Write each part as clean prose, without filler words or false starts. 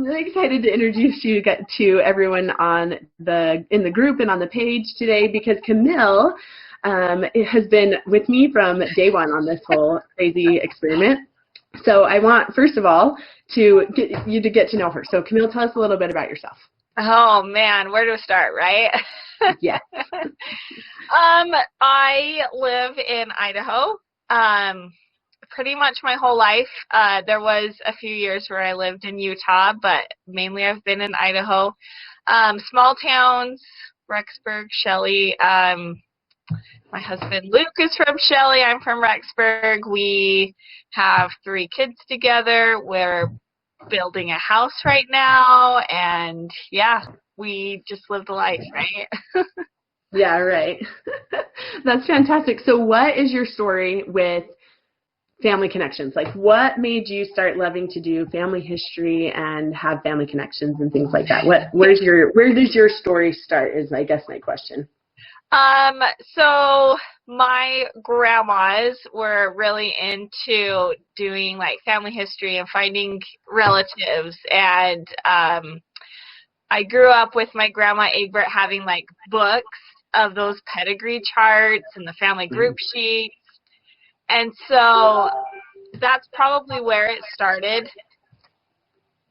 really excited to introduce you to everyone in the group and on the page today, because Camille has been with me from day one on this whole crazy experiment. So I want, first of all, to get you to get to know her. So Camille, tell us a little bit about yourself. Oh man, where to start, right? Yeah. I live in Idaho. Pretty much my whole life. There was a few years where I lived in Utah, but mainly I've been in Idaho. Small towns, Rexburg, Shelley. My husband Luke is from Shelley. I'm from Rexburg. We have 3 kids together. We're building a house right now, and yeah, we just live the life, right? Yeah, right. That's fantastic. So what is your story with family connections? Like, what made you start loving to do family history and have family connections and things like that? Where does your story start is, I guess, my question. So my grandmas were really into doing like family history and finding relatives, and I grew up with my grandma Egbert having like books of those pedigree charts and the family group sheets, and so that's probably where it started.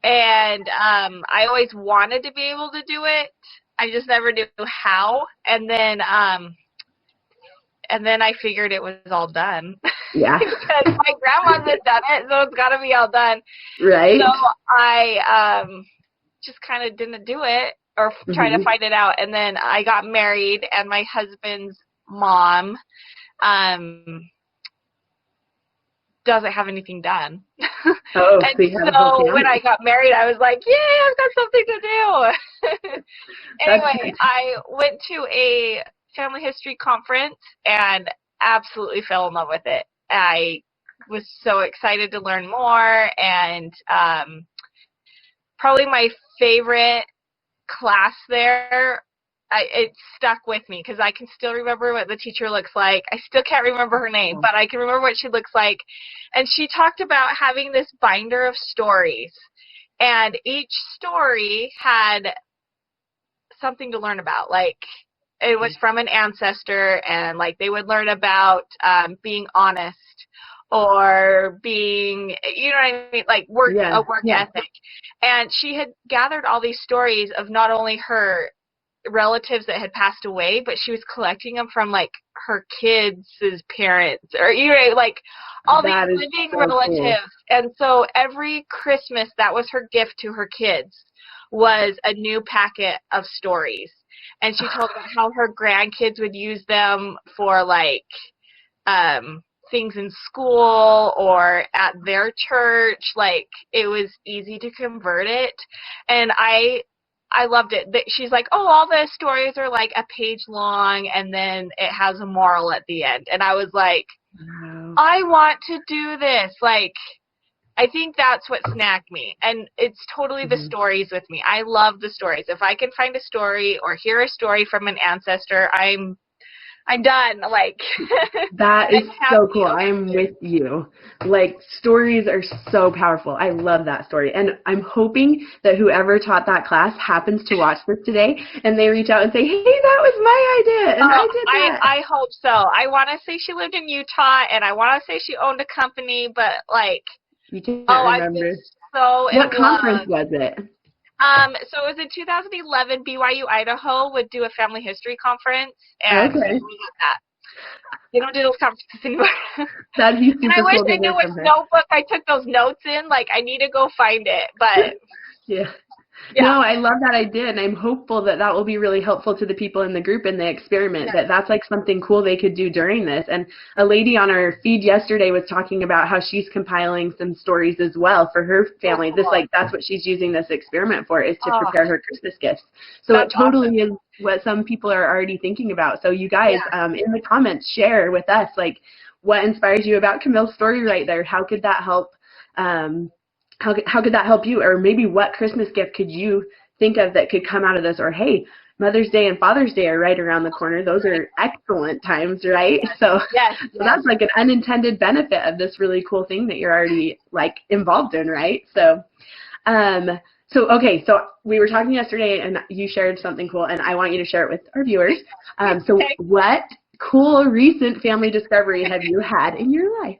And I always wanted to be able to do it. I just never knew how, and then I figured it was all done. Yeah. Because my grandma had done it, so it's got to be all done. Right. So I just kind of didn't do it or try to find it out, and then I got married, and my husband's mom doesn't have anything done. Oh, and so when I got married, I was like, yay, I've got something to do. Anyway, I went to a family history conference and absolutely fell in love with it. I was so excited to learn more, and probably my favorite class there, it stuck with me because I can still remember what the teacher looks like. I still can't remember her name, but I can remember what she looks like. And she talked about having this binder of stories, and each story had something to learn about. Like, it was from an ancestor, and like they would learn about being honest or being, you know what I mean, like a work ethic. And she had gathered all these stories of not only her relatives that had passed away, but she was collecting them from like her kids' parents, or you know, like all these living relatives. Cool. And so every Christmas, that was her gift to her kids, was a new packet of stories. And she told about how her grandkids would use them for like things in school or at their church. Like, it was easy to convert it, and I loved it. She's like, oh, all the stories are like a page long, and then it has a moral at the end. And I was like, wow, I want to do this. Like, I think that's what snagged me. And it's totally the stories with me. I love the stories. If I can find a story or hear a story from an ancestor, I'm done. Like, that is so cool. I'm with you. Like, stories are so powerful. I love that story. And I'm hoping that whoever taught that class happens to watch this today, and they reach out and say, hey, that was my idea, and I did that. I hope so. I want to say she lived in Utah, and I want to say she owned a company, but like, you can't remember. What conference was it? So it was in 2011. BYU Idaho would do a family history conference, and we did that. They don't do those conferences anymore. That'd be super cool. And I wish I knew which notebook I took those notes in. Like, I need to go find it, but yeah. No, I love that idea, and I'm hopeful that that will be really helpful to the people in the group in the experiment, that's like something cool they could do during this. And a lady on our feed yesterday was talking about how she's compiling some stories as well for her family. That's what she's using this experiment for, is to prepare her Christmas gifts. So it totally is what some people are already thinking about. So you guys, in the comments, share with us, like, what inspires you about Camille's story right there. How could that help? How could that help you? Or maybe what Christmas gift could you think of that could come out of this? Or, hey, Mother's Day and Father's Day are right around the corner. Those are excellent times, right? So, so that's like an unintended benefit of this really cool thing that you're already like involved in, right? So So we were talking yesterday, and you shared something cool, and I want you to share it with our viewers. So Okay. what cool recent family discovery have you had in your life?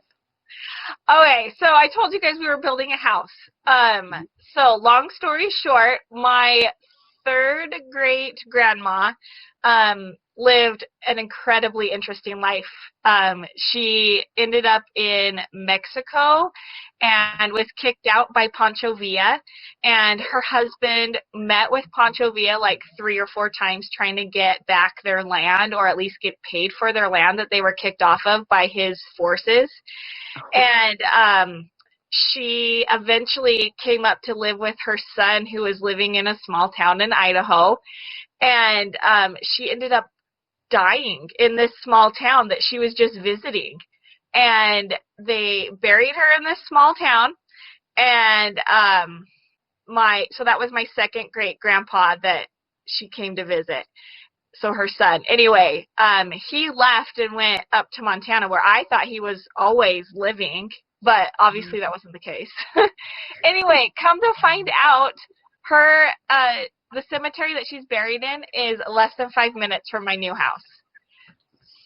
Okay, so I told you guys we were building a house. So long story short, my third great grandma lived an incredibly interesting life. She ended up in Mexico and was kicked out by Pancho Villa, and her husband met with Pancho Villa like 3 or 4 times trying to get back their land, or at least get paid for their land that they were kicked off of by his forces. And she eventually came up to live with her son, who was living in a small town in Idaho. And she ended up dying in this small town that she was just visiting. And they buried her in this small town. And so that was my second great grandpa that she came to visit. So her son. Anyway, he left and went up to Montana, where I thought he was always living, but obviously that wasn't the case. Anyway, come to find out, her the cemetery that she's buried in is less than 5 minutes from my new house.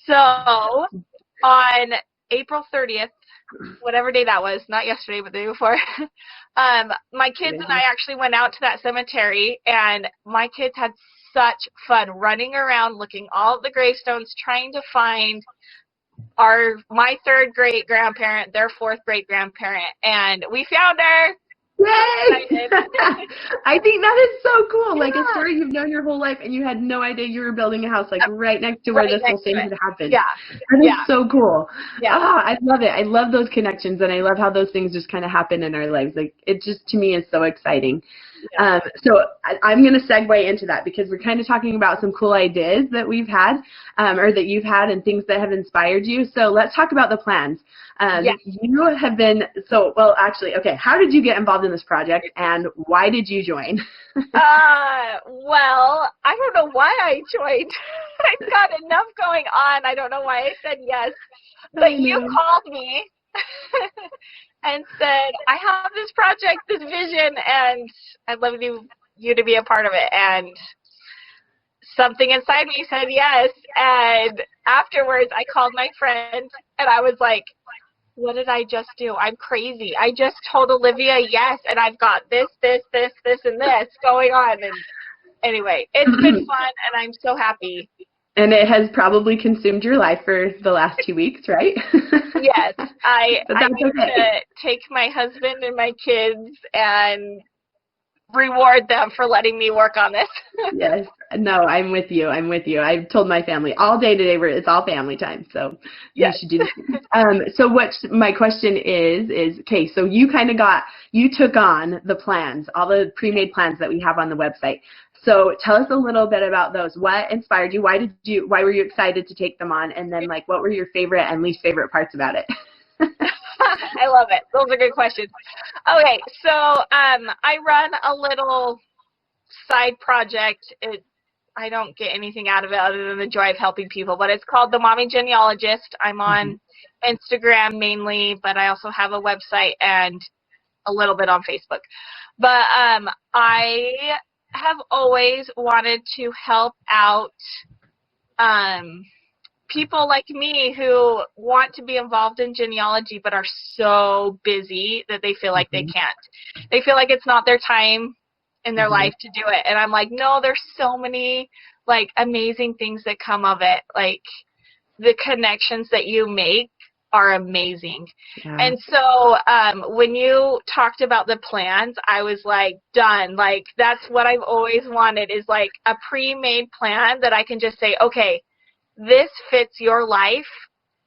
So on April 30th, whatever day that was, not yesterday, but the day before, my kids and I actually went out to that cemetery, and my kids had such fun running around, looking all at the gravestones, trying to find my third great grandparent, their fourth great grandparent, and we found her. Yay! I think that is so cool. Yeah. Like a story you've known your whole life, and you had no idea you were building a house, like right next to where this whole thing had happened. Yeah. That is so cool. Yeah. I love it. I love those connections, and I love how those things just kind of happen in our lives. Like it just, to me, is so exciting. Yeah. So I'm going to segue into that, because we're kind of talking about some cool ideas that we've had, or that you've had, and things that have inspired you. So let's talk about the plans. You have been, how did you get involved in this project, and why did you join? Well, I don't know why I joined. I've got enough going on. I don't know why I said yes. But you called me and said, I have this project, this vision, and I'd love you to be a part of it. And something inside me said yes. And afterwards, I called my friend, and I was like, what did I just do? I'm crazy. I just told Olivia yes, and I've got this, and this going on. And anyway, it's been fun, and I'm so happy. And it has probably consumed your life for the last 2 weeks, right? Yes. I need to take my husband and my kids and reward them for letting me work on this. Yes. No, I'm with you. I've told my family all day today it's all family time. So you should do this. So what my question is, okay, so you took on the plans, all the pre-made plans that we have on the website. So tell us a little bit about those. What inspired you? Why were you excited to take them on? And then what were your favorite and least favorite parts about it? I love it. Those are good questions. Okay, so I run a little side project. I don't get anything out of it other than the joy of helping people, but it's called The Mommy Genealogist. I'm on Instagram mainly, but I also have a website and a little bit on Facebook. But I have always wanted to help out people like me who want to be involved in genealogy but are so busy that they feel like they can't. They feel like it's not their time in their life to do it. And I'm like, no, there's so many amazing things that come of it. Like the connections that you make are amazing. Yeah. And so when you talked about the plans, I was like, done. Like that's what I've always wanted, is like a pre-made plan that I can just say, okay, this fits your life,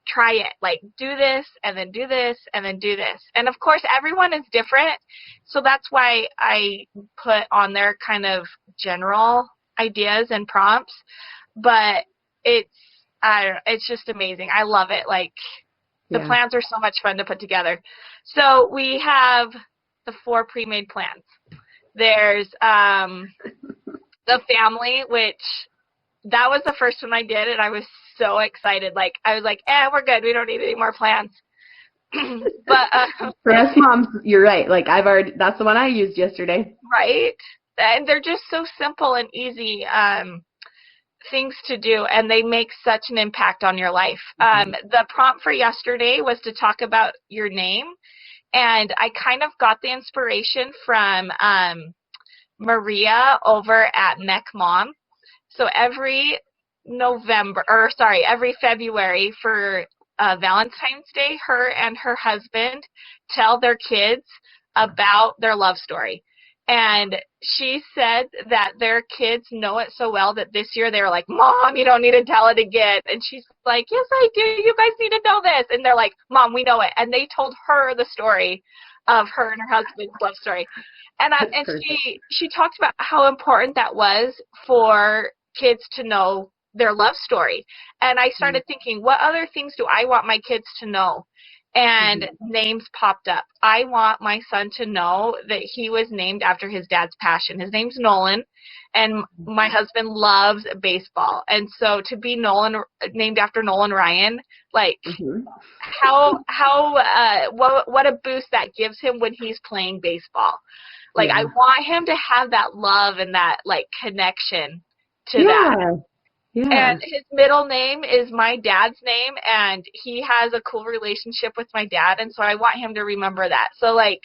try it. Like do this and then do this and then do this. And of course everyone is different, so that's why I put on there kind of general ideas and prompts, but it's just amazing. I love it. Like the plans are so much fun to put together. So we have the 4 pre-made plans. There's the family, which that was the first one I did, and I was so excited. Like I was like, we're good. We don't need any more plans. But for us moms, you're right. Like that's the one I used yesterday. Right? And they're just so simple and easy things to do, and they make such an impact on your life. The prompt for yesterday was to talk about your name, and I kind of got the inspiration from Maria over at Mecham. So every February for Valentine's Day, her and her husband tell their kids about their love story. And she said that their kids know it so well that this year they were like, Mom, you don't need to tell it again. And she's like, yes, I do. You guys need to know this. And they're like, Mom, we know it. And they told her the story of her and her husband's love story. And she talked about how important that was for kids to know their love story. And I started thinking, what other things do I want my kids to know? And names popped up. I want my son to know that he was named after his dad's passion. His name's Nolan, and my husband loves baseball. And so to be named after Nolan Ryan, like what a boost that gives him when he's playing baseball. Like I want him to have that love and that like connection to that. Yeah. And his middle name is my dad's name, and he has a cool relationship with my dad, and so I want him to remember that. So, like,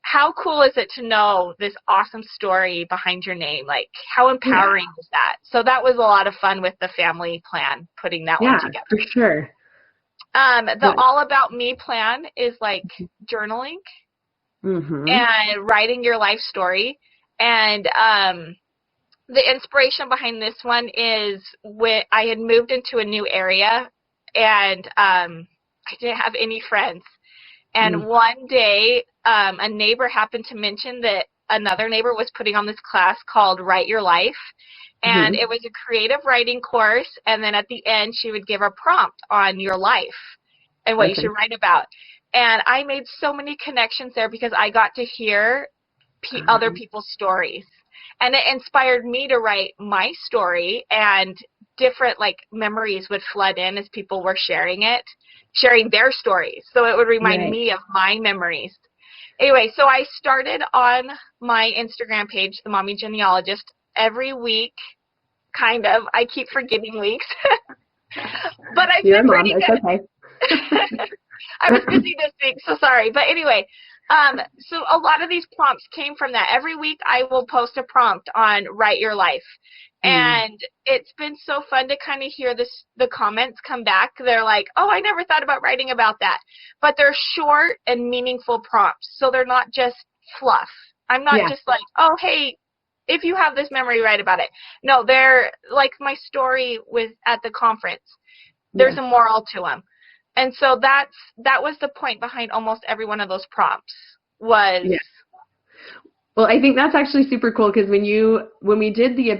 how cool is it to know this awesome story behind your name? Like, how empowering is that? So that was a lot of fun with the family plan, putting that one together. Yeah, for sure. The All About Me plan is, like, journaling and writing your life story, and the inspiration behind this one is when I had moved into a new area, and I didn't have any friends. And one day, a neighbor happened to mention that another neighbor was putting on this class called Write Your Life. And it was a creative writing course. And then at the end, she would give a prompt on your life and what you should write about. And I made so many connections there because I got to hear other people's stories. And it inspired me to write my story, and different like memories would flood in as people were sharing their stories. So it would remind me of my memories. Anyway, so I started on my Instagram page, The Mommy Genealogist, every week, kind of. I keep forgetting weeks. But I've been pretty good. Okay. I was busy this week, so sorry. But anyway, so a lot of these prompts came from that. Every week I will post a prompt on Write Your Life. And it's been so fun to kind of hear the comments come back. They're like, oh, I never thought about writing about that. But they're short and meaningful prompts, so they're not just fluff. I'm not just like, oh, hey, if you have this memory, write about it. No, they're like my story at the conference. There's a moral to them. And so that was the point behind almost every one of those prompts was. Yeah. Well, I think that's actually super cool because when we did the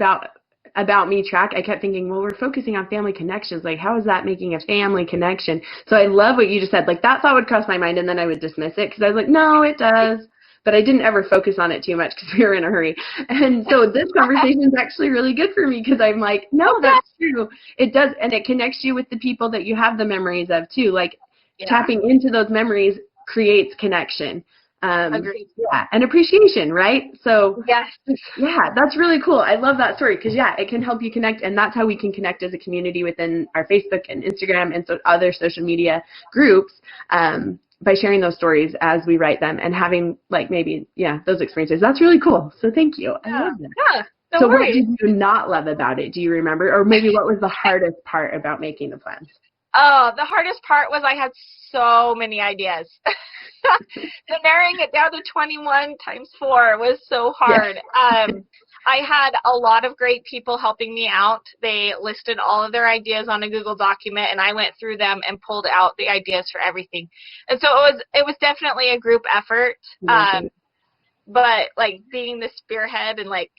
about me track, I kept thinking, well, we're focusing on family connections. Like, how is that making a family connection? So I love what you just said. Like, that thought would cross my mind, and then I would dismiss it because I was like, no, it does. But I didn't ever focus on it too much because we were in a hurry. And so this conversation is actually really good for me because I'm like, no, that's true. It does. And it connects you with the people that you have the memories of too. Like tapping into those memories creates connection. Agreed. Yeah, and appreciation, right? So that's really cool. I love that story because it can help you connect, and that's how we can connect as a community within our Facebook and Instagram and so other social media groups. By sharing those stories as we write them and having like maybe those experiences. That's really cool. So thank you. I love that. Yeah. So what did you not love about it? Do you remember? Or maybe what was the hardest part about making the plans? Oh, the hardest part was I had so many ideas. So narrowing it down to 21 times 4 was so hard. I had a lot of great people helping me out. They listed all of their ideas on a Google document, and I went through them and pulled out the ideas for everything. And so it was definitely a group effort. But like being the spearhead and like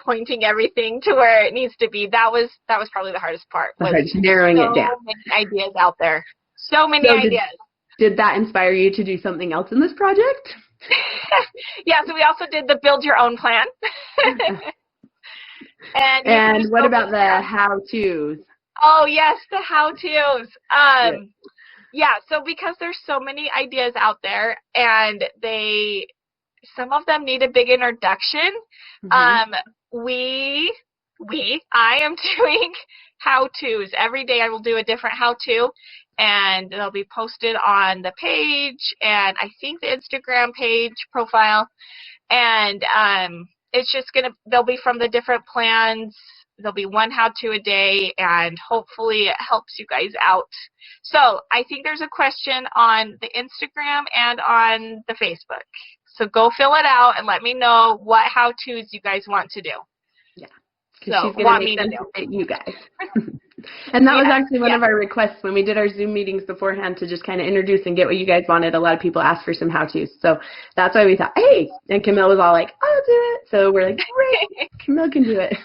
pointing everything to where it needs to be, that was probably the hardest part. Was narrowing it down. So many ideas out there. So many ideas. Did that inspire you to do something else in this project? So we also did the build your own plan. and what about the how-tos? Oh, yes, the how-tos. yeah, so because there's so many ideas out there and some of them need a big introduction, Mm-hmm. I am doing how-tos. Every day I will do a different how-to, and they'll be posted on the page and I think the Instagram page profile. And it's just they'll be from the different plans. There'll be one how-to a day, and hopefully it helps you guys out. So I think there's a question on the Instagram and on the Facebook. So go fill it out and let me know what how-tos you guys want to do. Yeah, because she's going to make them to fit you guys. And that was actually one of our requests when we did our Zoom meetings beforehand, to just kind of introduce and get what you guys wanted. A lot of people asked for some how-tos. So that's why we thought, hey, and Camille was all like, I'll do it. So we're like, great, Camille can do it.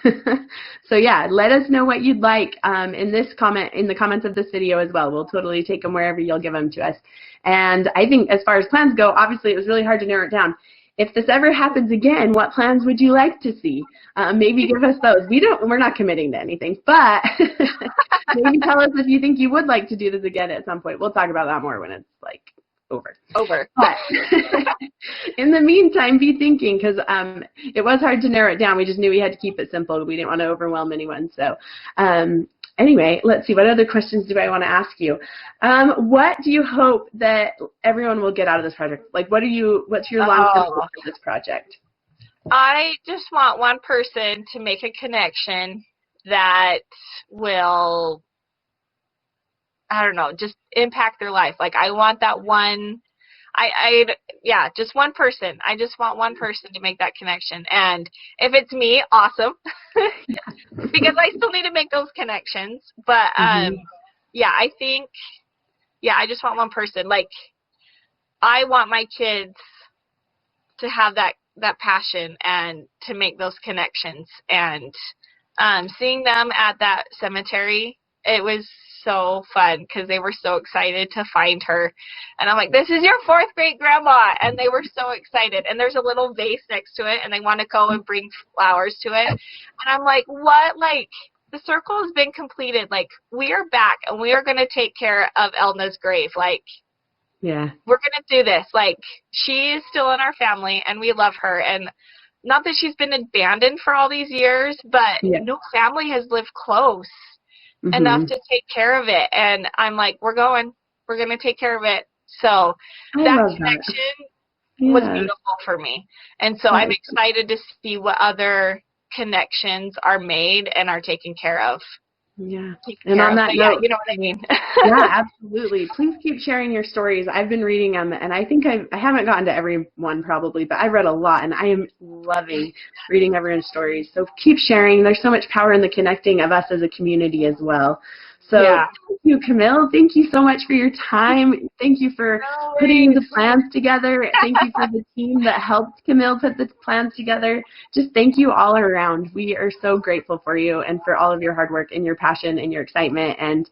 So yeah, let us know what you'd like in the comments of this video as well. We'll totally take them wherever you'll give them to us. And I think as far as plans go, obviously it was really hard to narrow it down. If this ever happens again, what plans would you like to see? Maybe give us those. We're not committing to anything, but maybe tell us if you think you would like to do this again at some point. We'll talk about that more when it's like over. But in the meantime, be thinking, because it was hard to narrow it down. We just knew we had to keep it simple. We didn't want to overwhelm anyone. So anyway, let's see. What other questions do I want to ask you? What do you hope that everyone will get out of this project? Like, what's your long-term goal for this project? I just want one person to make a connection that will, I don't know, just impact their life. Like, I want that one, just one person. I just want one person to make that connection. And if it's me, awesome. Because I still need to make those connections. But, I think, I just want one person. Like, I want my kids to have that passion and to make those connections. And seeing them at that cemetery, it was so fun because they were so excited to find her. And I'm like, this is your 4th great grandma. And they were so excited. And there's a little vase next to it, and they want to go and bring flowers to it. And I'm like, what? Like, the circle has been completed. Like, we are back, and we are going to take care of Elna's grave. Like, yeah, we're going to do this. Like, she is still in our family, and we love her. And not that she's been abandoned for all these years, but no family has lived close enough to take care of it. And I'm like, we're going to take care of it. So that connection was beautiful for me. And so I'm excited to see what other connections are made and are taken care of. Yeah. And on that note, you know what I mean. Yeah, absolutely. Please keep sharing your stories. I've been reading them, and I think I haven't gotten to every one probably, but I've read a lot, and I am loving reading everyone's stories. So keep sharing. There's so much power in the connecting of us as a community as well. So thank you, Camille. Thank you so much for your time. Thank you for putting the plans together. Thank you for the team that helped Camille put the plans together. Just thank you all around. We are so grateful for you and for all of your hard work and your passion and your excitement. And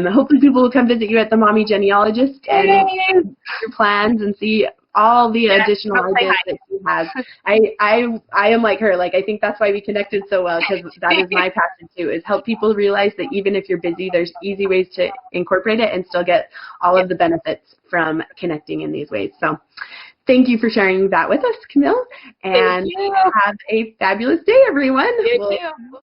hopefully people will come visit you at the Mommy Genealogist and see your plans and see all the additional ideas that she has. I am like her. Like, I think that's why we connected so well, because that is my passion too, is help people realize that even if you're busy, there's easy ways to incorporate it and still get all of the benefits from connecting in these ways. So thank you for sharing that with us, Camille, and have a fabulous day, everyone. You too.